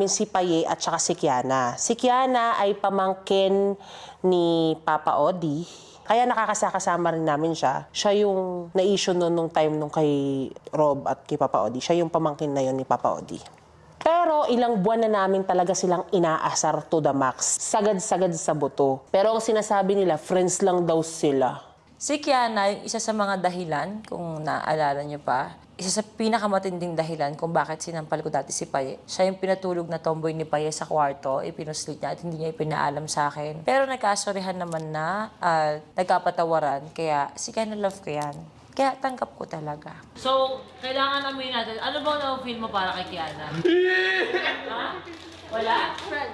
Si Paye at saka si Kiana. Si Kiana ay pamangkin ni Papa Odi. Kaya nakakasama rin namin siya. Siya yung na-issue nung time nung kay Rob at kay Papa Odi. Siya yung pamangkin na yun ni Papa Odi. Pero ilang buwan na namin talaga silang inaasar to the max. Sagad-sagad sa buto. Pero ang sinasabi nila, friends lang daw sila. Si Kiana, yung isa sa mga dahilan, kung naaalala niyo pa, isa sa pinakamatinding dahilan kung bakit sinampal ko dati si Paye. Siya yung pinatulog na tomboy ni Paye sa kwarto, ipinuslit niya at hindi niya ipinaalam sa akin. Pero nagkasorihan naman na, nagkapatawaran, kaya si Kiana love ko yan. Kaya tanggap ko talaga. So, kailangan namin natin, ano bang na-feel mo para kay Kiana? Ha? Wala? Friend.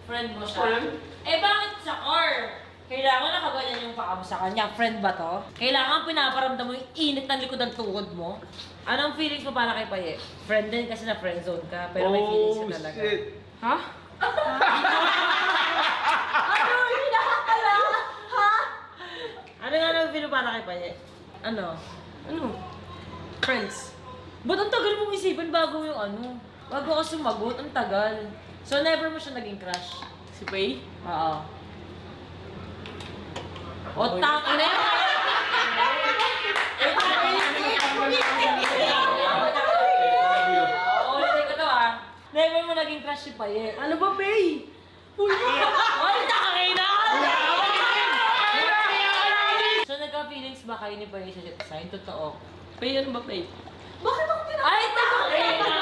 Friend mo siya? Friend? Eh bakit sa car? Kailangan nakaganyan yung paa mo sa kanya. Friend ba to? Kailangan pinaparamdam mo yung init ng likod ng tuhod mo? Anong feelings mo para kay Paye? Friend din kasi na friend zone ka, pero may feelings ka talaga. Shit. Ha? Ano? Hindi nakakala. Ha? Ano nga nang feel mo para kay Paye? Ano? Ano? Friends. Ba't ang tagal mong isipin bago yung ano? Bago ka sumagot, ang tagal. So never mo siya naging crush? Si Paye? Oo. O, taka na yun! Ulitin ko to never mo naging crush si Paye. Ano ba, Paye? Ay, takakina! So, nagka-feelings ba kayo ni Paye sa yung totoo? Paye, ano ba, Paye? Bakit ako tinatawag? Ay, takakina!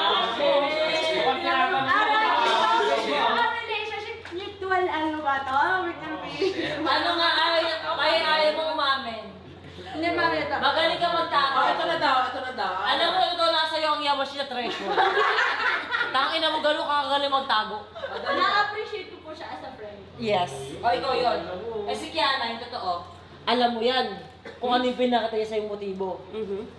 Relationship mutual, ano ba to? Ano nga, ayaw mo umamin. Hindi, mami, ito. Magaling ka magtago. Ito na daw, ito na daw. Alam mo, ito nasa iyo ang yamas niya treasure. Tangina mo, gano'n kakagaling magtago. Na-appreciate ko po siya as a friend. Yes. O, ikaw yun. Eh, si Kiana, yung totoo. Alam mo yan, kung ano yung pinakataya sa yung motibo.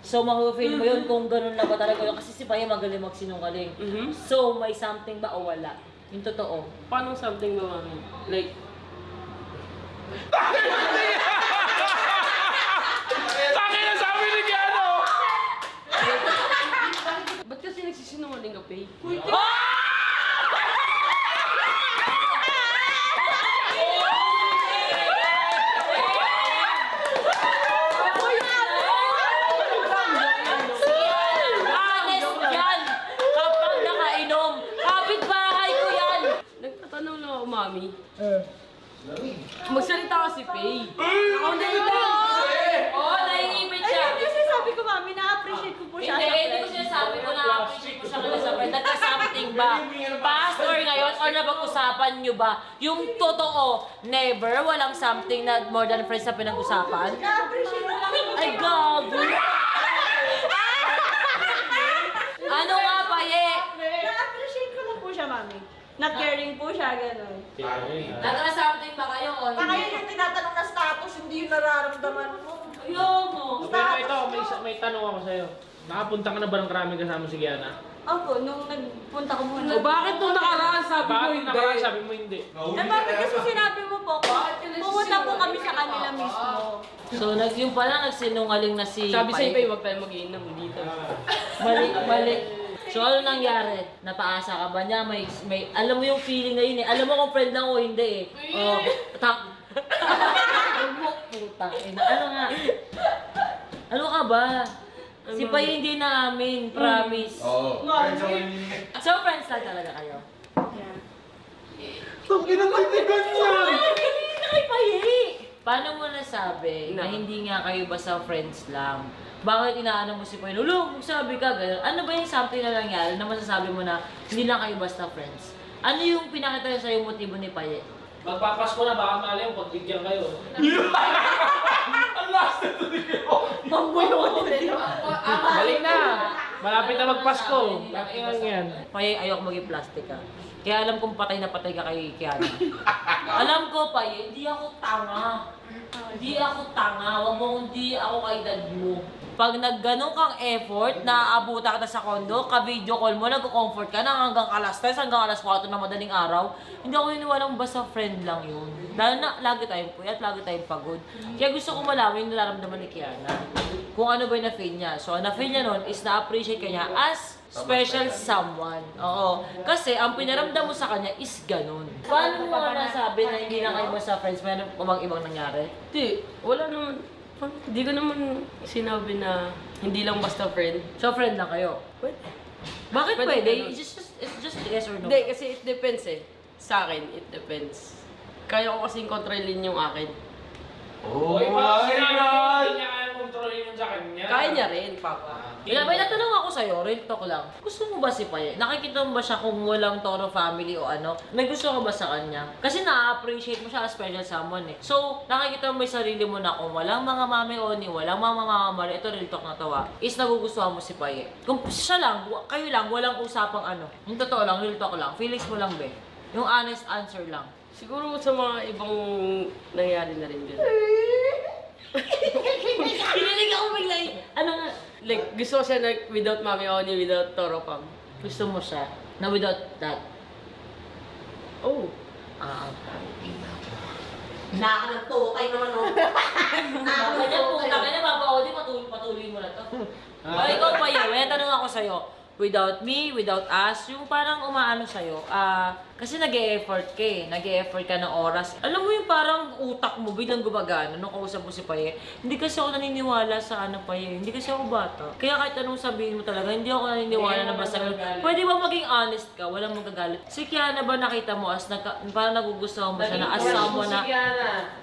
So, ma-feel mo yun kung gano'n na ba talaga yun. Kasi si Paye magaling magsinungaling. So, may something ba o wala? Yung totoo. Paano something ba, mami? Like, Tangina sabi ni Kiano! ba't kasi nagsisinungaling ka, Paye? Honest yan! Kapag nakainom, kapit-bahay ko yan! Nagtatanong lang ako, mami. Magsalita ka si Paye. Ako na Oo, naiipit siya. Kasi sabi ko, mami, na-appreciate ko po siya as a Hindi ko friend. sinasabi ko na-appreciate ko siya kasi sa friend. Nagka-something ba? Past or ngayon or napag-usapan nyo ba? Yung totoo, never, walang something na more than friends na pinag-usapan? Na-appreciate ko lang po Ay, gago! Ano nga, Paye? Na-appreciate ko lang po siya, mami. Na-caring po siya, gano'n. Nagka-something ba kayo o Baka hindi? yun yung tinatanong na status, hindi yung nararamdaman mo. Ayaw mo. Pero ito, may tanong ako sa'yo. Nakapunta ka na ba ng maraming kasama si Kiana? Opo, nung nagpunta ko muna. O bakit nung nakaraan sabi mo Bakit hindi? nakaraan sabi mo hindi? Eh, bakit kasi sinabi mo po, pumunta po kami sa kanila mismo. So, yung pala, nagsinungaling na si Sabi sa'yo, Paye. Paye, huwag tayo mag-iinom dito. Mali. So, ano nangyari? Napaasa ka ba niya? May, alam mo yung feeling na yun eh. Alam mo kung friend lang o hindi eh. Oh, putang ina. Ano nga? Ano ka ba? Si Paye hindi na amin, promise. Oo. So, friends lang talaga kayo? Pinatitigan niya! Hindi na kay Paye! Paano mo nasabi na hindi nga kayo basta friends lang? Bakit inaano mo si Paye? Lolo, magsabi ka, gano'n. Ano ba yung something na nangyari na masasabi mo na hindi lang kayo basta friends? Ano yung pinakita sa'yo yung motibo ni Paye? Magpapasko na, baka mali yung pagbigyan kayo. Balik na! Malapit na magpasko. Takingan yan. Paye, ayoko maging plastic ka. Kaya alam kong patay na patay ka kay Kiana. Alam ko, Paye, hindi ako tanga. Hindi ako tanga. Huwag mo hindi ako kaedad mo. Pag nagganong kang effort, naaabuta ka sa kondo, ka-video call mo, nag-comfort ka na hanggang alas 3, hanggang alas 4 na madaling araw, hindi ako niniwalang basta friend lang yun. Dahil na lagi tayong puyat, lagi tayong pagod. Kaya gusto ko malaman yung nararamdaman ni Kiana. kung ano ba yung na-feel niya. So, ang na-feel niya nun is na-appreciate ka niya as special someone. Oo. Kasi, ang pinaramdam mo sa kanya is ganun. Paano mo nga nasabi na hindi na kayo sa friends, mayroon bang ibang nangyari? Hindi, wala naman. Hindi ko naman sinabi na hindi lang basta friend. So, friend lang kayo? Pwede. Bakit Pwede pwede? ganun. It's just yes or no? Hindi, kasi it depends eh. Sa akin, it depends. Kaya ko kasing kontrolin yung akin. Oh, my God! Hindi niya kaya kontrolin yun sa kanya. Kaya niya rin, Papa. May natanong ako sa'yo, real talk lang. Gusto mo ba si Paye? Nakikita mo ba siya kung walang Toro family o ano? May gusto ka ba sa kanya? Kasi na-appreciate mo siya as special someone eh. So, nakikita mo yung sarili mo na kung walang mga mami Oni, walang mga mama Mari, ito real talk na tawa, is nagugustuhan mo si Paye. Kung siya lang, kayo lang, walang usapang ano. Yung totoo lang, real talk lang. Feelings mo lang be. Yung honest answer lang. Siguro sa mga ibang nangyari na rin din. Kinilig ako bigla eh. Ano nga? Like, gusto ko siya na without Mami Oni, without Toro Pam. Gusto mo siya na without that? Oh. Naka ng tutay naman oh. Kanya po, kanya Papa Odi, patuloy mo na to. Ikaw pa yun, may tanong ako sa'yo. Without me, without us, yung parang umaano sa'yo, kasi nag-e-effort ka eh, nag-e-effort ka ng oras. Alam mo yung parang utak mo biglang gumagana nung kausap mo si Paye. Hindi kasi ako naniniwala sa ano Paye, hindi kasi ako bata. Kaya kahit anong sabihin mo talaga, hindi ako naniniwala na basta pwede ba maging honest ka, walang magagalit. Si Kiana ba nakita mo as parang nagugustuhan mo siya na as someone na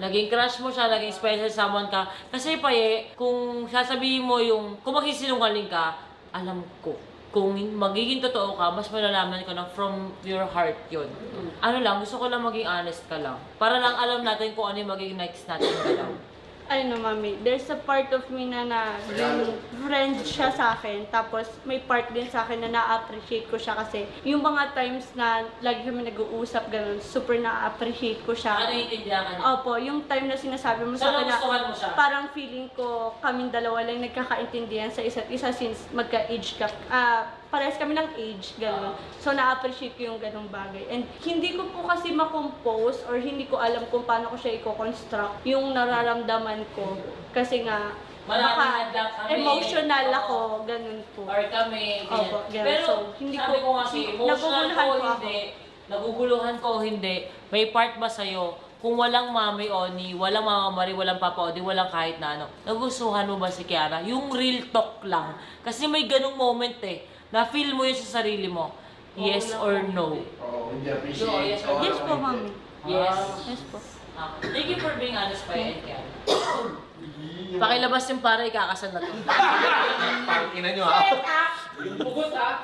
naging crush mo siya, naging special someone ka. Kasi Paye, kung sasabihin mo yung, kung magsisinungaling ka, alam ko. Kung magiging totoo ka, mas malalaman ko na from your heart yun. Ano lang, gusto ko lang maging honest ka lang. Para lang alam natin kung ano yung magiging next natin galaw. Ano, mami, there's a part of me na yung friend siya sa akin, tapos may part din sa akin na na-appreciate ko siya kasi yung mga times na lagi kami nag-uusap ganun, super na-appreciate ko siya. Ano yung intindihan ka niya? Opo, yung time na sinasabi mo So, sa akin na nagustuhan mo siya? parang feeling ko kaming dalawa lang nagkakaintindihan sa isa't isa since magka-age ka. Parehas kami ng age, gano'n. So, na-appreciate ko yung ganong bagay. And hindi ko po kasi ma-compose or hindi ko alam kung paano ko siya i-construct yung nararamdaman ko. Kasi nga, Maraming baka hadlang kami. emotional Oo. ako, ganun po. Or kami, ganyan. Opo, ganun. Pero So, hindi sabi ko- ko kasi, emotional naguguluhan ko po ako. hindi, naguguluhan ko hindi, may part ba sa'yo, kung walang Mami Oni, walang Mama Mari, walang Papa Odi, walang kahit na ano, nagustuhan mo ba si Kiara? Yung real talk lang. Kasi may ganung moment eh, na-feel mo yun sa sarili mo. Yes or no? Oo, hindi So, appreciate. yes or no? Yes po, mami. Yes. Yes po. Thank you for being honest pa yun, Kiara. Pakilabas yung para ikakasal na to. Pangina nyo ha. Pugot ah.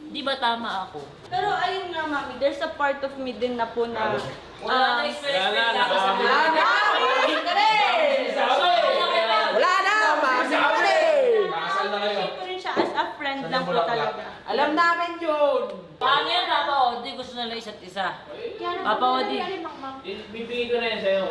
Di ba tama ako? Pero ayun nga, mami, there's a part of me din na po na... Wala na experience Wala na, kakasal. Wala na, mami ka rin! Kasal na kayo. ko rin siya as a friend lang po talaga. Alam namin yun! Paano yan, Papa Odi? Gusto nila isa't isa. Papa Odi. Bibigay ko na yan sa'yo.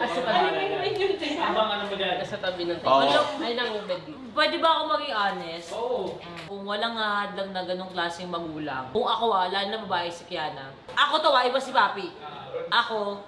Habang ano mo dyan. Nasa tabi ng Oo. Ay, nang bed. Pwede ba ako maging honest? Oo. Kung walang hadlang na ganong klaseng magulang, kung ako wala na babae si Kiana, ako to iba si Papi. Ako,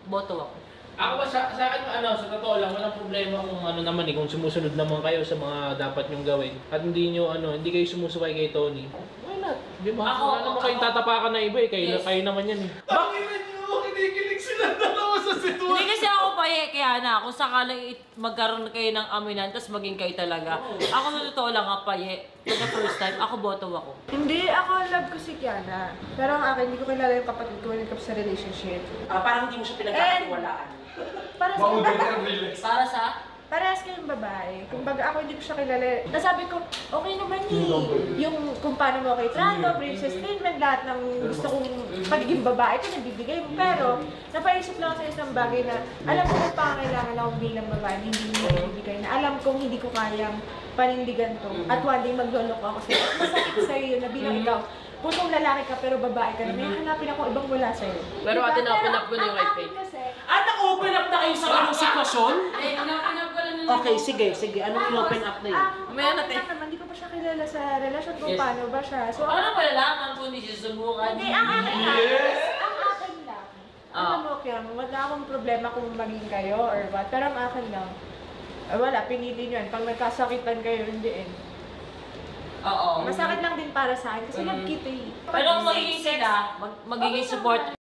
boto ako. Ako ba sa akin ano, sa totoo lang, walang problema kung ano naman eh, kung sumusunod naman kayo sa mga dapat nyong gawin. At hindi nyo ano, hindi kayo sumusubay kay Tony. Why not? Di ba? Ako- Wala naman kayong tatapakan na iba eh, kayo, Yes. kayo naman yan eh. Pangina nyo, kinikilig sila dalawa sa sitwasyon. Hindi kasi ako pa Kiana, kung sakalang magkaroon kayo ng aminan, tapos maging kayo talaga. Ako sa totoo lang nga Paye, for the first time, ako boto ako. Hindi, ako love ko si Kiana. Pero ang akin, hindi ko kilala yung kapatid ko when it comes sa relationship. Parang hindi mo siya pinagkakatiwalaan. Para sa Para sa? parehas kayong babae. Kumbaga ako hindi ko siya kilala. Nasabi ko, okay naman yung kung paano mo kay trato, princess treatment, lahat ng gusto kong pagiging babae ko nabibigay mo. Pero napaisip lang sa isang bagay na alam ko kung pangangailangan ako bilang babae, hindi mo nabibigay na. Alam kong hindi ko kayang panindigan to. At one day magloloko ako sa'yo. Masakit sa'yo yun na bilang ikaw. Pusong lalaki ka pero babae ka na, may hanapin ako ibang wala sa'yo. Pero ate, na-open up ko na yung ang kay akin Faith. kasi, At na-open up na kayo sa ganung sitwasyon? Eh, na-open up ko na Okay, sige. Anong open up na yun? Mamaya natin. naman, hindi ko pa siya kilala sa relasyon kung paano ba siya. So, Ano malalaman kung hindi siya susubukan? hindi, ang akin lang. Ang akin lang. Ah. Alam mo, Kiam, wala akong problema kung maging kayo or what. Pero ang akin lang, Wala, pinili nyo yan. Pag nagkasakitan kayo, hindi eh. Oo. Masakit lang din para sa akin kasi nagkita eh. Pero kung magiging sila, magiging support